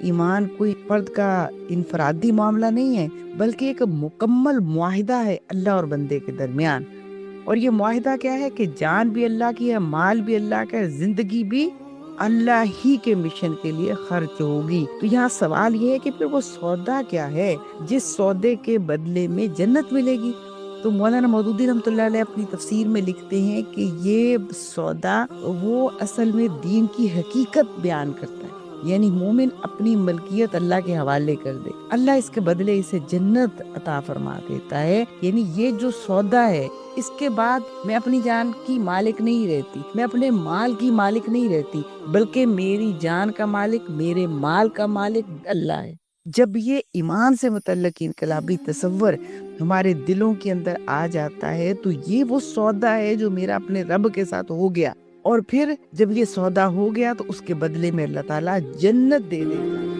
ایمان کوئی فرد کا انفرادی معاملہ نہیں ہے، بلکہ ایک مکمل معاہدہ ہے اللہ اور بندے کے درمیان۔ اور یہ معاہدہ کیا ہے کہ جان بھی اللہ کی ہے، مال بھی اللہ کا ہے، زندگی بھی اللہ ہی کے مشن کے لیے خرچ ہوگی۔ تو یہاں سوال یہ ہے کہ پھر وہ سودا کیا ہے جس سودے کے بدلے میں جنت ملے گی؟ تو مولانا مودودی رحمۃ اللہ علیہ اپنی تفسیر میں لکھتے ہیں کہ یہ سودا وہ اصل میں دین کی حقیقت بیان کرتا ہے، یعنی مومن اپنی ملکیت اللہ کے حوالے کر دے، اللہ اس کے بدلے اسے جنت عطا فرما دیتا ہے۔ یعنی یہ جو سودا ہے، اس کے بعد میں اپنی جان کی مالک نہیں رہتی، میں اپنے مال کی مالک نہیں رہتی، بلکہ میری جان کا مالک، میرے مال کا مالک اللہ ہے۔ جب یہ ایمان سے متعلق انقلابی تصور ہمارے دلوں کے اندر آ جاتا ہے تو یہ وہ سودا ہے جو میرا اپنے رب کے ساتھ ہو گیا، اور پھر جب یہ سودا ہو گیا تو اس کے بدلے میں اللہ تعالیٰ جنت دے دیتا ہے۔